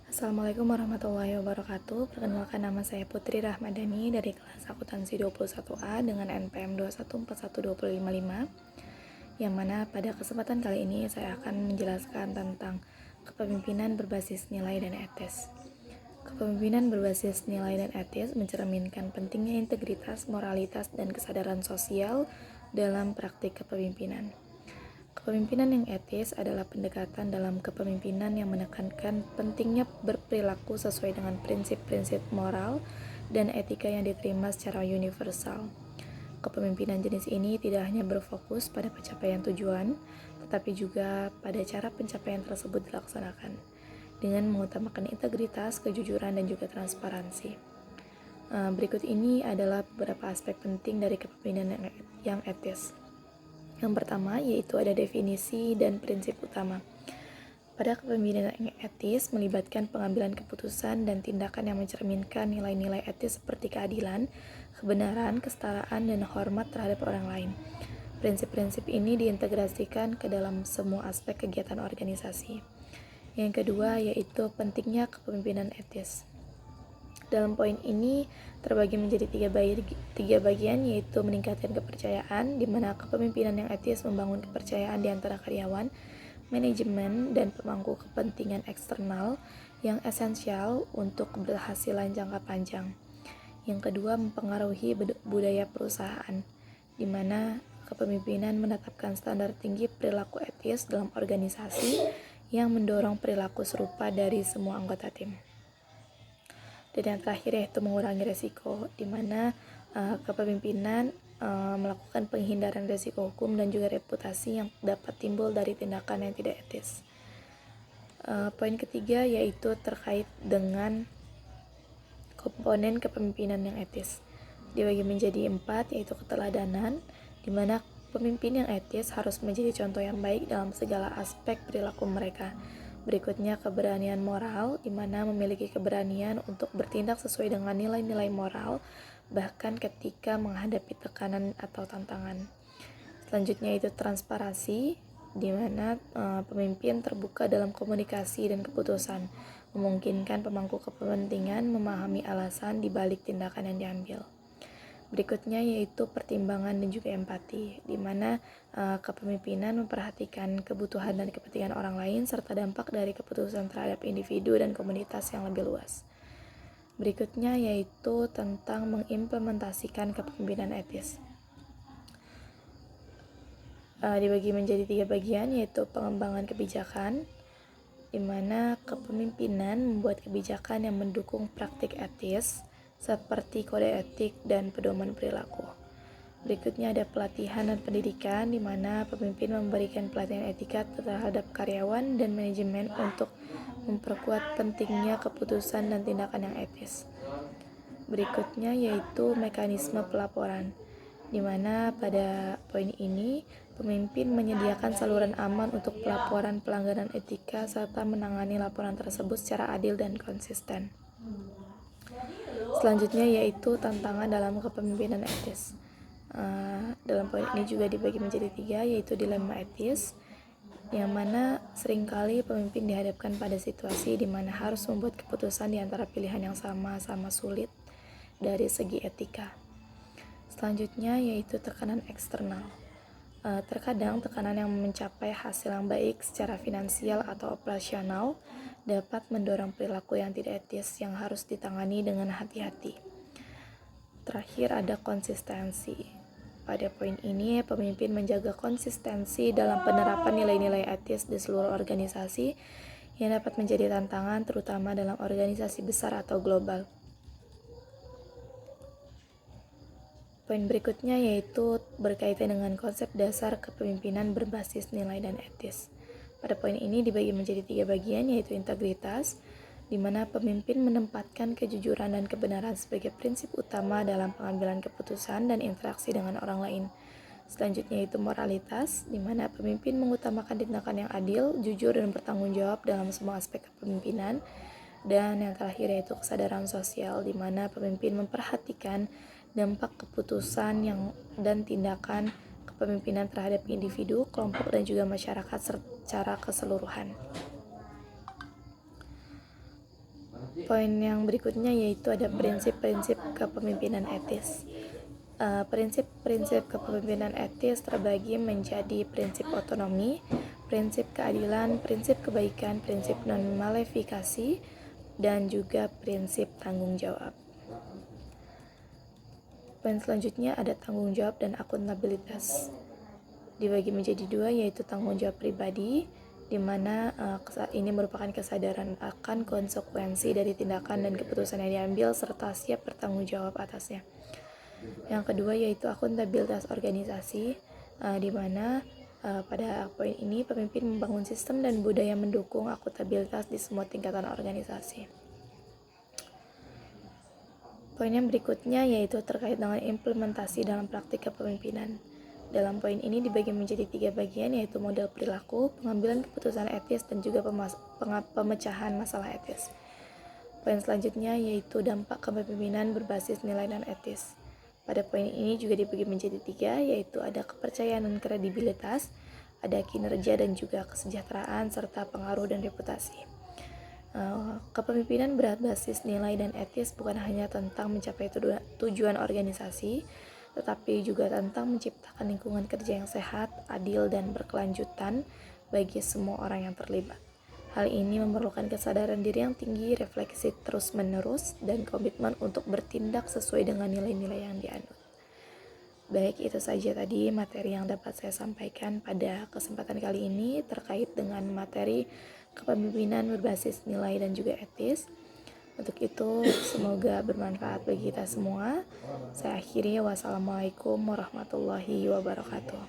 Assalamualaikum warahmatullahi wabarakatuh. Perkenalkan, nama saya Putri Rahmadani dari kelas akuntansi 21A dengan NPM 2141255, yang mana pada kesempatan kali ini saya akan menjelaskan tentang kepemimpinan berbasis nilai dan etis. Kepemimpinan berbasis nilai dan etis mencerminkan pentingnya integritas, moralitas, dan kesadaran sosial dalam praktik kepemimpinan. Kepemimpinan yang etis adalah pendekatan dalam kepemimpinan yang menekankan pentingnya berperilaku sesuai dengan prinsip-prinsip moral dan etika yang diterima secara universal. Kepemimpinan jenis ini tidak hanya berfokus pada pencapaian tujuan, tetapi juga pada cara pencapaian tersebut dilaksanakan dengan mengutamakan integritas, kejujuran, dan juga transparansi. Berikut ini adalah beberapa aspek penting dari kepemimpinan yang etis. Yang pertama yaitu ada definisi dan prinsip utama. Pada kepemimpinan yang etis melibatkan pengambilan keputusan dan tindakan yang mencerminkan nilai-nilai etis seperti keadilan, kebenaran, kesetaraan, dan hormat terhadap orang lain. Prinsip-prinsip ini diintegrasikan ke dalam semua aspek kegiatan organisasi. Yang kedua yaitu pentingnya kepemimpinan etis. Dalam poin ini terbagi menjadi tiga bagian, yaitu meningkatkan kepercayaan, di mana kepemimpinan yang etis membangun kepercayaan di antara karyawan, manajemen, dan pemangku kepentingan eksternal yang esensial untuk keberhasilan jangka panjang. Yang kedua, mempengaruhi budaya perusahaan, di mana kepemimpinan menetapkan standar tinggi perilaku etis dalam organisasi yang mendorong perilaku serupa dari semua anggota tim. Dan yang terakhir yaitu mengurangi resiko, di mana kepemimpinan melakukan penghindaran resiko hukum dan juga reputasi yang dapat timbul dari tindakan yang tidak etis. Poin ketiga yaitu terkait dengan komponen kepemimpinan yang etis. Dibagi menjadi 4, yaitu keteladanan, di mana pemimpin yang etis harus menjadi contoh yang baik dalam segala aspek perilaku mereka. Berikutnya keberanian moral, di mana memiliki keberanian untuk bertindak sesuai dengan nilai-nilai moral, bahkan ketika menghadapi tekanan atau tantangan. Selanjutnya itu transparansi, di mana pemimpin terbuka dalam komunikasi dan keputusan, memungkinkan pemangku kepentingan memahami alasan di balik tindakan yang diambil. Berikutnya yaitu pertimbangan dan juga empati, di mana kepemimpinan memperhatikan kebutuhan dan kepentingan orang lain serta dampak dari keputusan terhadap individu dan komunitas yang lebih luas. Berikutnya yaitu tentang mengimplementasikan kepemimpinan etis. Dibagi menjadi 3 bagian, yaitu pengembangan kebijakan, di mana kepemimpinan membuat kebijakan yang mendukung praktik etis seperti kode etik dan pedoman perilaku. Berikutnya ada pelatihan dan pendidikan, di mana pemimpin memberikan pelatihan etika terhadap karyawan dan manajemen untuk memperkuat pentingnya keputusan dan tindakan yang etis. Berikutnya yaitu mekanisme pelaporan, di mana pada poin ini pemimpin menyediakan saluran aman untuk pelaporan pelanggaran etika serta menangani laporan tersebut secara adil dan konsisten. Selanjutnya yaitu tantangan dalam kepemimpinan etis. Dalam poin ini juga dibagi menjadi 3, yaitu dilema etis, yang mana seringkali pemimpin dihadapkan pada situasi di mana harus membuat keputusan di antara pilihan yang sama-sama sulit dari segi etika. Selanjutnya yaitu tekanan eksternal. Terkadang tekanan yang mencapai hasil yang baik secara finansial atau operasional dapat mendorong perilaku yang tidak etis yang harus ditangani dengan hati-hati. Terakhir ada konsistensi. Pada poin ini, pemimpin menjaga konsistensi dalam penerapan nilai-nilai etis di seluruh organisasi yang dapat menjadi tantangan terutama dalam organisasi besar atau global. Poin berikutnya yaitu berkaitan dengan konsep dasar kepemimpinan berbasis nilai dan etis. Pada poin ini dibagi menjadi 3 bagian, yaitu integritas, di mana pemimpin menempatkan kejujuran dan kebenaran sebagai prinsip utama dalam pengambilan keputusan dan interaksi dengan orang lain. Selanjutnya yaitu moralitas, di mana pemimpin mengutamakan tindakan yang adil, jujur, dan bertanggung jawab dalam semua aspek kepemimpinan. Dan yang terakhir yaitu kesadaran sosial, di mana pemimpin memperhatikan dampak keputusan dan tindakan kepemimpinan terhadap individu, kelompok, dan juga masyarakat secara keseluruhan. Poin yang berikutnya yaitu ada prinsip-prinsip kepemimpinan etis. Prinsip-prinsip kepemimpinan etis terbagi menjadi prinsip otonomi, prinsip keadilan, prinsip kebaikan, prinsip non-malefikasi, dan juga prinsip tanggung jawab. Poin selanjutnya ada tanggung jawab dan akuntabilitas. Dibagi menjadi dua, yaitu tanggung jawab pribadi, di mana ini merupakan kesadaran akan konsekuensi dari tindakan dan keputusan yang diambil serta siap bertanggung jawab atasnya. Yang kedua yaitu akuntabilitas organisasi, di mana pada poin ini pemimpin membangun sistem dan budaya mendukung akuntabilitas di semua tingkatan organisasi. Poin yang berikutnya yaitu terkait dengan implementasi dalam praktik kepemimpinan. Dalam poin ini dibagi menjadi 3 bagian, yaitu model perilaku, pengambilan keputusan etis, dan juga pemecahan masalah etis. Poin selanjutnya yaitu dampak kepemimpinan berbasis nilai dan etis. Pada poin ini juga dibagi menjadi 3, yaitu ada kepercayaan dan kredibilitas, ada kinerja dan juga kesejahteraan, serta pengaruh dan reputasi. Kepemimpinan berbasis nilai dan etis bukan hanya tentang mencapai tujuan organisasi, tetapi juga tentang menciptakan lingkungan kerja yang sehat, adil, dan berkelanjutan bagi semua orang yang terlibat. Hal ini memerlukan kesadaran diri yang tinggi, refleksi terus-menerus, dan komitmen untuk bertindak sesuai dengan nilai-nilai yang dianut. Baik, itu saja tadi materi yang dapat saya sampaikan pada kesempatan kali ini terkait dengan materi kepemimpinan berbasis nilai dan juga etis. Untuk itu, semoga bermanfaat bagi kita semua. Saya akhiri, wassalamualaikum warahmatullahi wabarakatuh.